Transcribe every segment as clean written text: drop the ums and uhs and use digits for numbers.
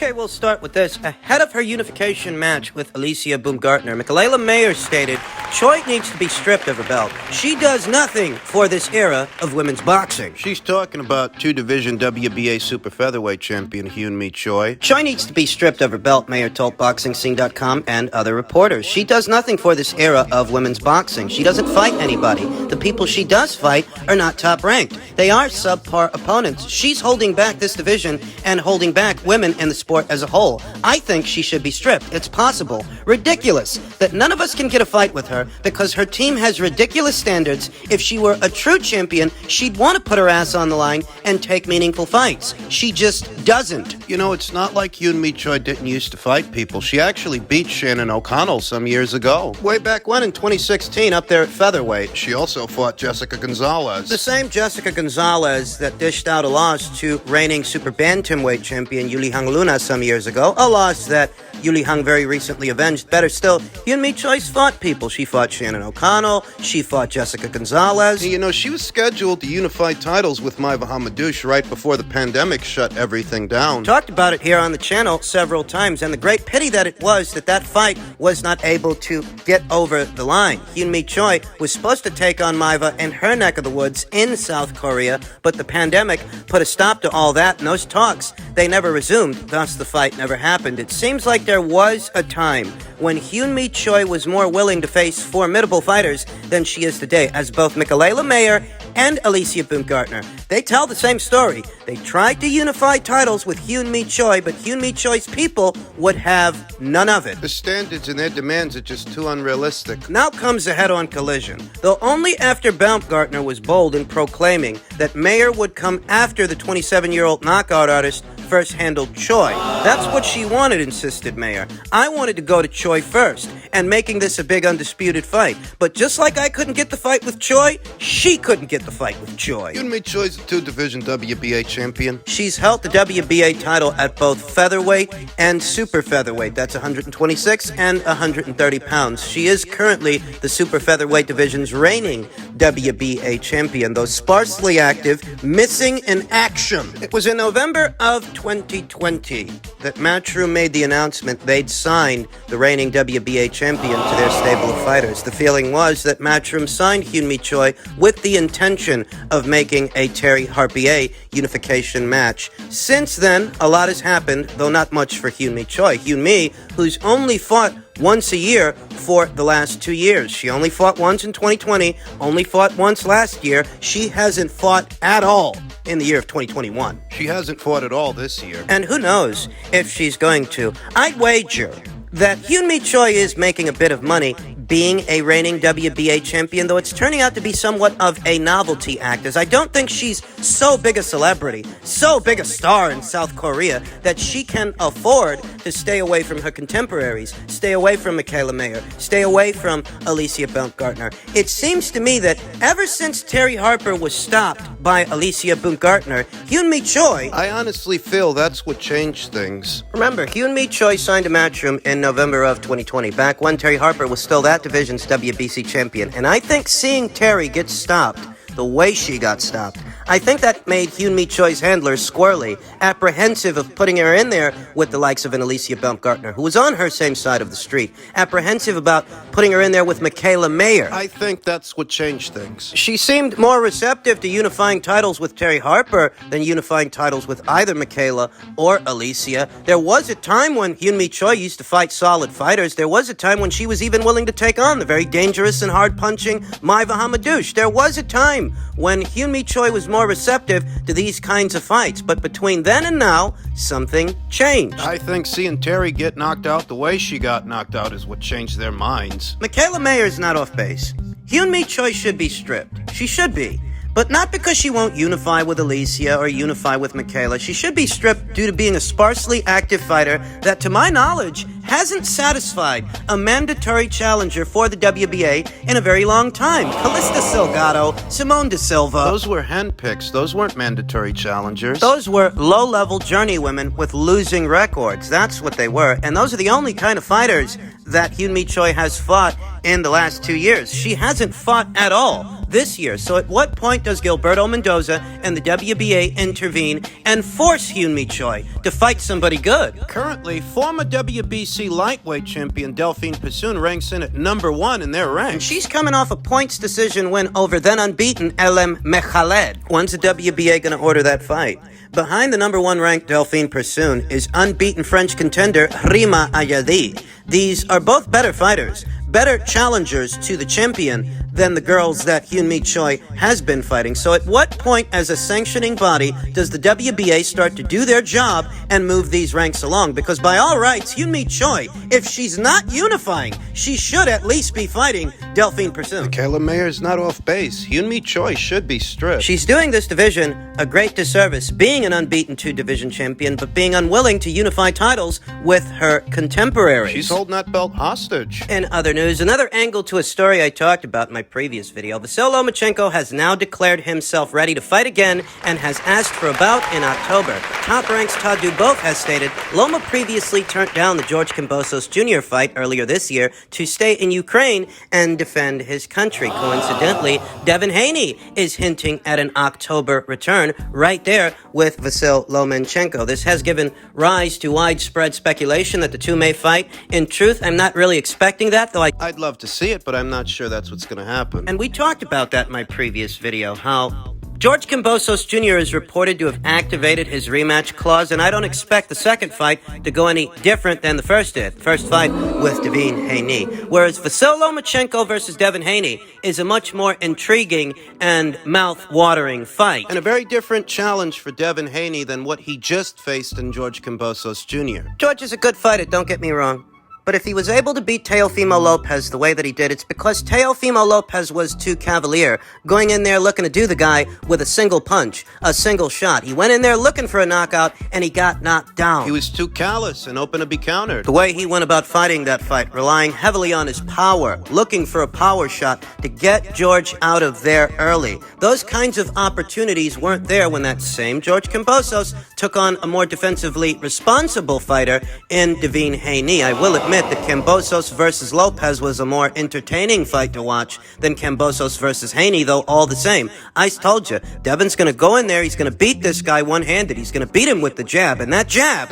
Okay, we'll start with this. Ahead of her unification match with Alicia Baumgartner, Michaela Mayer stated, Choi needs to be stripped of her belt. She does nothing for this era of women's boxing. She's talking about two-division WBA super featherweight champion Hyun Mi Choi. Choi needs to be stripped of her belt, Mayer told BoxingScene.com and other reporters. She does nothing for this era of women's boxing. She doesn't fight anybody. The people she does fight are not top-ranked. They are subpar opponents. She's holding back this division and holding back women in the sport as a whole. I think she should be stripped. It's possible. Ridiculous that none of us can get a fight with her because her team has ridiculous standards. If she were a true champion, she'd want to put her ass on the line and take meaningful fights. She just doesn't. You know, it's not like Hyun Mi Choi didn't used to fight people. She actually beat Shannon O'Connell some years ago. Way back when, in 2016, up there at featherweight. She also fought Jessica Gonzalez. The same Jessica Gonzalez that dished out a loss to reigning super bantamweight champion Yuli Hang Luna some years ago, a loss that Yuli Hang very recently avenged. Better still, Hyun Mi Choi's fought people. She fought Shannon O'Connell, she fought Jessica Gonzalez. You know, she was scheduled to unify titles with Maiva Hamadouche right before the pandemic shut everything down. Talked about it here on the channel several times, and the great pity that it was that fight was not able to get over the line. Hyun Mi Choi was supposed to take on Maiva in her neck of the woods in South Korea, but the pandemic put a stop to all that, and those talks, they never resumed, thus the fight never happened. It seems like there was a time when Hyun Mi Choi was more willing to face formidable fighters than she is today, as both Michaela Mayer and Alicia Baumgartner. They tell the same story. They tried to unify titles with Hyun Mi Choi, but Hyun Mi Choi's people would have none of it. The standards and their demands are just too unrealistic. Now comes a head-on collision, though only after Baumgartner was bold in proclaiming that Mayer would come after the 27-year-old knockout artist first handled Choi. That's what she wanted, insisted Mayer. I wanted to go to Choi first, and making this a big undisputed fight. But just like I couldn't get the fight with Choi, she couldn't get the fight with Choi. Hyun Mi Choi's a two-division WBA champion. She's held the WBA title at both featherweight and super featherweight. That's 126 and 130 pounds. She is currently the super featherweight division's reigning WBA champion, though sparsely active, missing in action. It was in November of 2020 that Matchroom made the announcement they'd signed the reigning WBA champion to their stable of fighters. The feeling was that Matchroom signed Hyun Mi Choi with the intention of making a Terry Harpier unification match. Since then, a lot has happened, though not much for Hyun Mi Choi. Hyun Mi, who's only fought once a year for the last 2 years. She only fought once in 2020, only fought once last year. She hasn't fought at all in the year of 2021. She hasn't fought at all this year. And who knows if she's going to. I'd wager that Hyun Mi Choi is making a bit of money being a reigning WBA champion, though it's turning out to be somewhat of a novelty act, as I don't think she's so big a celebrity, so big a star in South Korea, that she can afford to stay away from her contemporaries, stay away from Michaela Mayer, stay away from Alicia Baumgartner. It seems to me that ever since Terry Harper was stopped by Alicia Baumgartner, Hyun Mi Choi... I honestly feel that's what changed things. Remember, Hyun Mi Choi signed a Matchroom in November of 2020, back when Terry Harper was still that division's WBC champion. And I think seeing Terry get stopped the way she got stopped, I think that made Hyun Mi Choi's handlers squirrely, apprehensive of putting her in there with the likes of an Alicia Baumgartner, who was on her same side of the street, apprehensive about putting her in there with Michaela Mayer. I think that's what changed things. She seemed more receptive to unifying titles with Terry Harper than unifying titles with either Michaela or Alicia. There was a time when Hyun Mi Choi used to fight solid fighters. There was a time when she was even willing to take on the very dangerous and hard-punching Maiva Hamadouche. There was a time when Hyun Mi Choi was more receptive to these kinds of fights. But between then and now, something changed. I think seeing Terry get knocked out the way she got knocked out is what changed their minds. Michaela Mayer's not off base. Hyun Mi Choi should be stripped. She should be. But not because she won't unify with Alicia or unify with Michaela. She should be stripped due to being a sparsely active fighter that, to my knowledge, hasn't satisfied a mandatory challenger for the WBA in a very long time. Calista Salgado, Simone de Silva. Those were handpicks. Those weren't mandatory challengers. Those were low-level journeywomen with losing records. That's what they were. And those are the only kind of fighters that Hyun Mi Choi has fought in the last 2 years. She hasn't fought at all this year. So at what point does Gilberto Mendoza and the WBA intervene and force Hyun Mi Choi to fight somebody good? Currently, former WBC lightweight champion Delphine Persoon ranks in at number 1 in their ranks. And she's coming off a points decision win over then unbeaten LM Mekhaled. When's the WBA going to order that fight? Behind the number 1 ranked Delphine Persoon is unbeaten French contender Rima Ayadi. These are both better fighters, better challengers to the champion than the girls that Hyun Mi Choi has been fighting. So at what point as a sanctioning body does the WBA start to do their job and move these ranks along? Because by all rights, Hyun Mi Choi, if she's not unifying, she should at least be fighting Delphine Persoon. Kayla Mayer's not off base. Hyun Mi Choi should be stripped. She's doing this division a great disservice, being an unbeaten 2-division champion, but being unwilling to unify titles with her contemporaries. She's holding that belt hostage. In other news, another angle to a story I talked about in my previous video, Vasyl Lomachenko has now declared himself ready to fight again and has asked for a bout in October. Top Ranks Todd Dubois has stated Loma previously turned down the George Kambosos Jr. fight earlier this year to stay in Ukraine and defend his country. Coincidentally, Devin Haney is hinting at an October return right there with Vasyl Lomachenko. This has given rise to widespread speculation that the two may fight. In truth, I'm not really expecting that, though I'd love to see it, but I'm not sure that's what's going to happen. And we talked about that in my previous video, how George Kambosos Jr. is reported to have activated his rematch clause, and I don't expect the second fight to go any different than the first did. First fight with Devin Haney. Whereas Vasyl Lomachenko versus Devin Haney is a much more intriguing and mouth-watering fight. And a very different challenge for Devin Haney than what he just faced in George Kambosos Jr. George is a good fighter, don't get me wrong. But if he was able to beat Teofimo Lopez the way that he did, it's because Teofimo Lopez was too cavalier, going in there looking to do the guy with a single punch, a single shot. He went in there looking for a knockout, and he got knocked down. He was too callous and open to be countered. The way he went about fighting that fight, relying heavily on his power, looking for a power shot to get George out of there early. Those kinds of opportunities weren't there when that same George Kambosos took on a more defensively responsible fighter in Devin Haney. I will admit that Kambosos versus Lopez was a more entertaining fight to watch than Kambosos versus Haney, though all the same. I told you, Devin's going to go in there, he's going to beat this guy one-handed, he's going to beat him with the jab, and that jab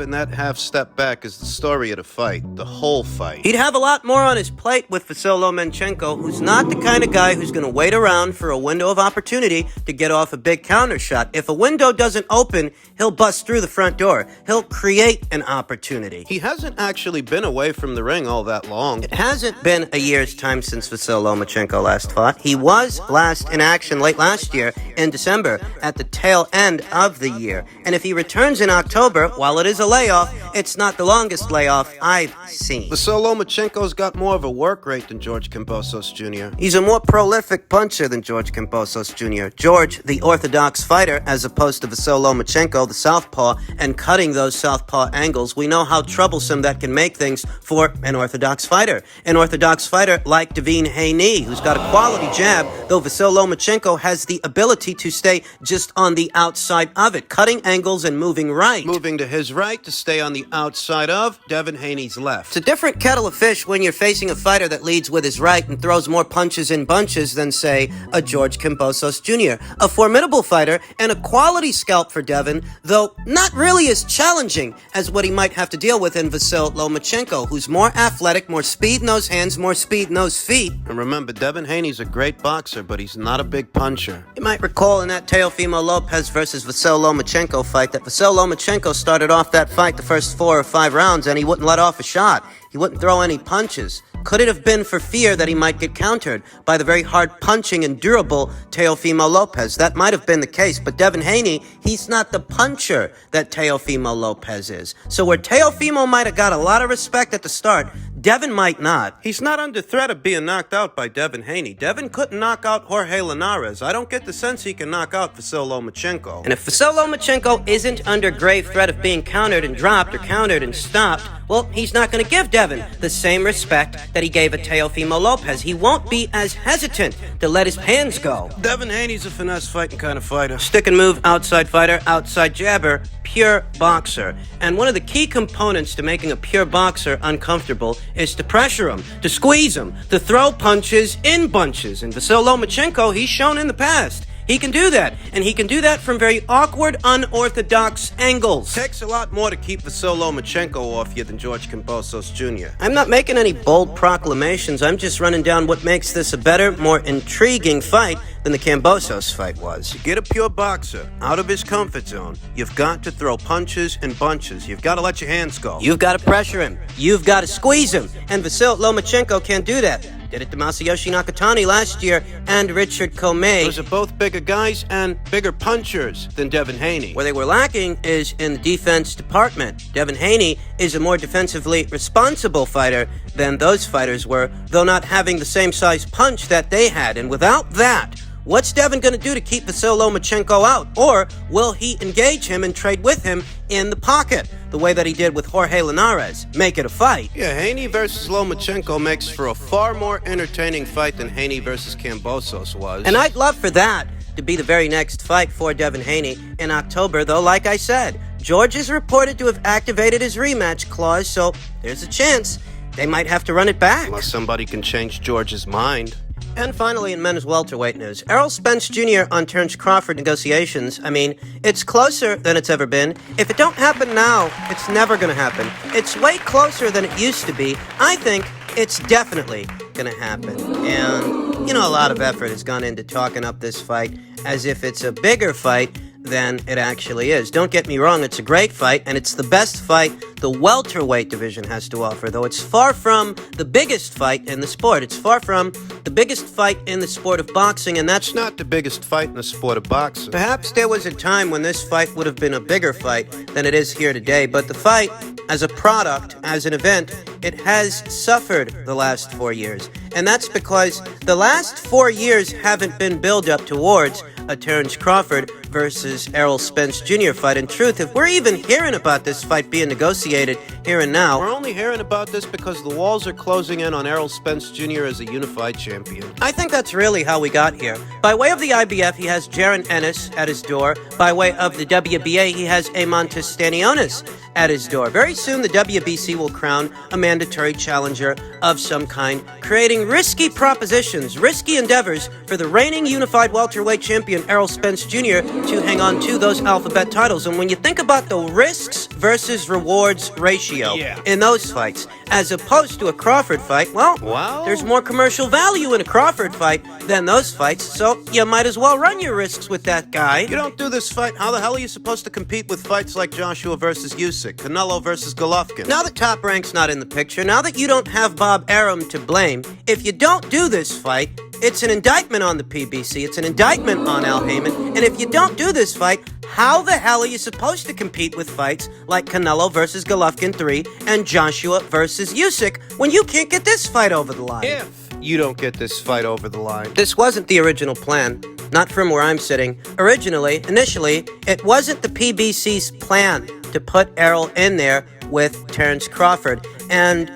and that half step back is the story of the fight, the whole fight. He'd have a lot more on his plate with Vasyl Lomachenko, who's not the kind of guy who's going to wait around for a window of opportunity to get off a big counter shot. If a window doesn't open, he'll bust through the front door. He'll create an opportunity. He hasn't actually been away from the ring all that long. It hasn't been a year's time since Vasyl Lomachenko last fought. He was last in action late last year in December at the tail end of the year. And if he returns in October, while it is a layoff, it's not the longest layoff I've seen. Vasyl Lomachenko's got more of a work rate than George Kambosos Jr. He's a more prolific puncher than George Kambosos Jr. George, the orthodox fighter, as opposed to Vasyl Lomachenko, the southpaw, and cutting those southpaw angles. We know how troublesome that can make things for an orthodox fighter. An orthodox fighter like Devin Haney, who's got a quality jab, though Vasyl Lomachenko has the ability to stay just on the outside of it, cutting angles and moving right. Moving to his right to stay on the outside of Devin Haney's left. It's a different kettle of fish when you're facing a fighter that leads with his right and throws more punches in bunches than, say, a George Kambosos Jr. A formidable fighter and a quality scalp for Devin, though not really as challenging as what he might have to deal with in Vasyl Lomachenko, who's more athletic, more speed in those hands, more speed in those feet. And remember, Devin Haney's a great boxer, but he's not a big puncher. You might recall in that Teofimo Lopez versus Vasyl Lomachenko fight that Vasyl Lomachenko started off that fight the first 4 or 5 rounds and he wouldn't let off a shot. He wouldn't throw any punches. Could it have been for fear that he might get countered by the very hard-punching and durable Teofimo Lopez? That might have been the case, but Devin Haney, he's not the puncher that Teofimo Lopez is. So where Teofimo might have got a lot of respect at the start, Devin might not. He's not under threat of being knocked out by Devin Haney. Devin couldn't knock out Jorge Linares. I don't get the sense he can knock out Vasyl Lomachenko. And if Vasyl Lomachenko isn't under grave threat of being countered and dropped or countered and stopped, well, he's not going to give Devin the same respect that he gave a Teofimo Lopez. He won't be as hesitant to let his hands go. Devin Haney's a finesse fighting kind of fighter. Stick and move, outside fighter, outside jabber, pure boxer. And one of the key components to making a pure boxer uncomfortable is to pressure him, to squeeze him, to throw punches in bunches. And Vasyl Lomachenko, he's shown in the past, he can do that, and he can do that from very awkward, unorthodox angles. Takes a lot more to keep Vasyl Lomachenko off you than George Kambosos Jr. I'm not making any bold proclamations. I'm just running down what makes this a better, more intriguing fight than the Kambosos fight was. To get a pure boxer out of his comfort zone, you've got to throw punches in bunches. You've got to let your hands go. You've got to pressure him. You've got to squeeze him. And Vasyl Lomachenko can't do that. Did it to Masayoshi Nakatani last year and Richard Comey. Those are both bigger guys and bigger punchers than Devin Haney. Where they were lacking is in the defense department. Devin Haney is a more defensively responsible fighter than those fighters were, though not having the same size punch that they had. And without that, what's Devin going to do to keep Vasyl Lomachenko out? Or will he engage him and trade with him in the pocket, the way that he did with Jorge Linares? Make it a fight. Yeah, Haney versus Lomachenko makes for a far more entertaining fight than Haney versus Kambosos was. And I'd love for that to be the very next fight for Devin Haney in October, though, like I said, George is reported to have activated his rematch clause, so there's a chance they might have to run it back. Unless somebody can change George's mind. And finally, in men's welterweight news, Errol Spence Jr. on Terence Crawford negotiations. I mean, it's closer than it's ever been. If it don't happen now, it's never going to happen. It's way closer than it used to be. I think it's definitely going to happen. And, you know, a lot of effort has gone into talking up this fight as if it's a bigger fight than it actually is. Don't get me wrong, it's a great fight, and it's the best fight the welterweight division has to offer, though it's far from the biggest fight in the sport. It's far from the biggest fight in the sport of boxing, and that's not the biggest fight in the sport of boxing. Perhaps there was a time when this fight would have been a bigger fight than it is here today, but the fight, as a product, as an event, it has suffered the last 4 years. And that's because the last 4 years haven't been built up towards a Terence Crawford versus Errol Spence Jr. fight. In truth, if we're even hearing about this fight being negotiated here and now, we're only hearing about this because the walls are closing in on Errol Spence Jr. as a unified champion. I think that's really how we got here. By way of the IBF, he has Jaron Ennis at his door. By way of the WBA, he has Eimantas Stanionis at his door. Very soon, the WBC will crown a mandatory challenger of some kind, creating risky propositions, risky endeavors for the reigning unified welterweight champion Errol Spence Jr. to hang on to those alphabet titles. And when you think about the risks versus rewards ratio in those fights, as opposed to a Crawford fight, well, there's more commercial value in a Crawford fight than those fights, so you might as well run your risks with that guy. You don't do this fight, how the hell are you supposed to compete with fights like Joshua versus Usyk, Canelo versus Golovkin? Now that Top Rank's not in the picture, now that you don't have Bob Arum to blame, if you don't do this fight, it's an indictment on the PBC, it's an indictment on Al Heyman, and if you don't do this fight, how the hell are you supposed to compete with fights like Canelo versus Golovkin 3 and Joshua versus Usyk when you can't get this fight over the line? If you don't get this fight over the line. This wasn't the original plan, not from where I'm sitting. Initially, it wasn't the PBC's plan to put Errol in there with Terence Crawford, and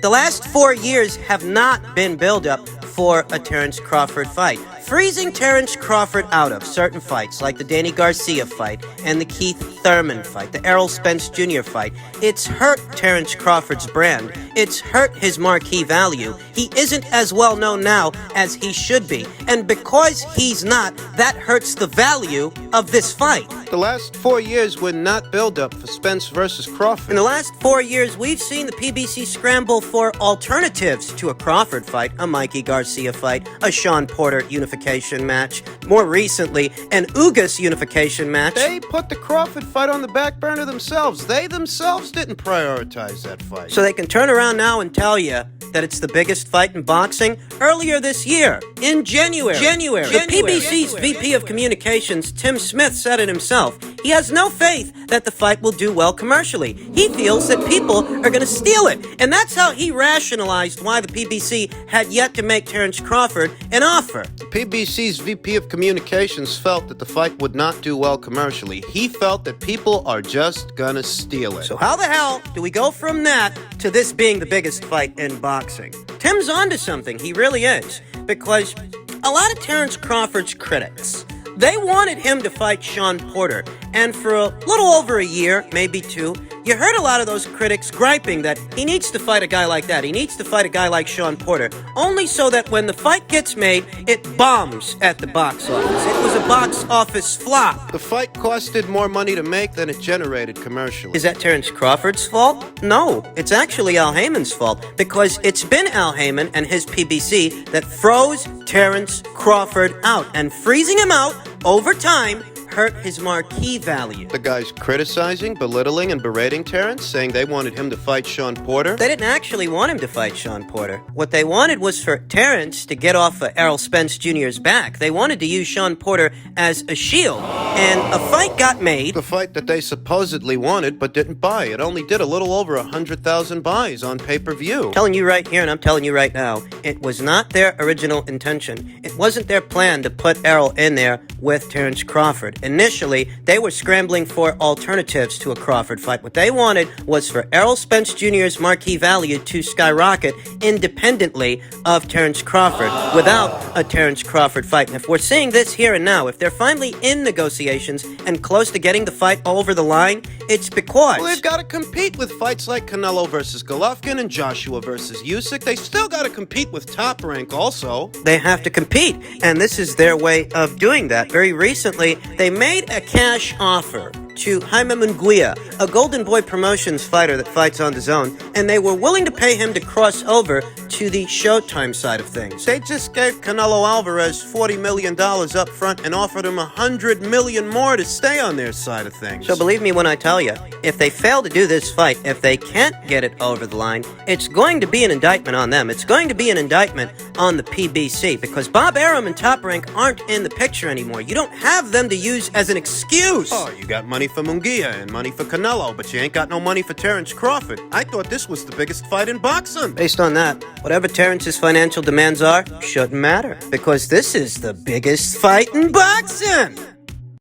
the last 4 years have not been build-up for a Terence Crawford fight. Freezing Terence Crawford out of certain fights, like the Danny Garcia fight and the Keith Thurman fight, the Errol Spence Jr. fight, it's hurt Terence Crawford's brand. It's hurt his marquee value. He isn't as well known now as he should be. And because he's not, that hurts the value of this fight. The last 4 years were not build-up for Spence versus Crawford. In the last 4 years, we've seen the PBC scramble for alternatives to a Crawford fight, a Mikey Garcia fight, a Sean Porter unification match, more recently, an Ugas unification match. They put the Crawford fight on the back burner themselves. They themselves didn't prioritize that fight. So they can turn around now and tell you that it's the biggest fight in boxing. Earlier this year, in January, the PBC's VP of Communications, Tim Smith, said it himself. He has no faith that the fight will do well commercially. He feels that people are going to steal it. And that's how he rationalized why the PBC had yet to make Terence Crawford an offer. The PBC's VP of Communications felt that the fight would not do well commercially. He felt that people are just going to steal it. So how the hell do we go from that to this being the biggest fight in boxing? Tim's onto something. He really is. Because a lot of Terence Crawford's critics, they wanted him to fight Sean Porter. And for a little over a year, maybe two, You heard a lot of those critics griping that he needs to fight a guy like that. He needs to fight a guy like Sean Porter, only so that when the fight gets made, it bombs at the box office. It was a box office flop. The fight costed more money to make than it generated commercially. Is that Terence Crawford's fault? No, it's actually Al Heyman's fault, because it's been Al Heyman and his PBC that froze Terence Crawford out, and freezing him out over time hurt his marquee value. The guys criticizing, belittling, and berating Terence, saying they wanted him to fight Sean Porter. They didn't actually want him to fight Sean Porter. What they wanted was for Terence to get off of Errol Spence Jr.'s back. They wanted to use Sean Porter as a shield. And a fight got made. The fight that they supposedly wanted but didn't buy. It only did a little over 100,000 buys on pay-per-view. I'm telling you right here, and I'm telling you right now, it was not their original intention. It wasn't their plan to put Errol in there with Terence Crawford. Initially, they were scrambling for alternatives to a Crawford fight. What they wanted was for Errol Spence Jr.'s marquee value to skyrocket independently of Terence Crawford without a Terence Crawford fight. And if we're seeing this here and now, if they're finally in negotiations and close to getting the fight over the line, it's because... Well, they've got to compete with fights like Canelo versus Golovkin and Joshua versus Usyk. They still got to compete with Top Rank also. They have to compete, and this is their way of doing that. Very recently, they made a cash offer to Jaime Munguia, a Golden Boy Promotions fighter that fights on the Zone, and they were willing to pay him to cross over to the Showtime side of things. They just gave Canelo Alvarez $40 million up front and offered him $100 million more to stay on their side of things. So believe me when I tell you, if they fail to do this fight, if they can't get it over the line, it's going to be an indictment on them. It's going to be an indictment on the PBC, because Bob Arum and Top Rank aren't in the picture anymore. You don't have them to use as an excuse. Oh, you got money for Munguia and money for Canelo, but you ain't got no money for Terence Crawford. I thought this was the biggest fight in boxing. Based on that, whatever Terence's financial demands are, shouldn't matter, because this is the biggest fight in boxing.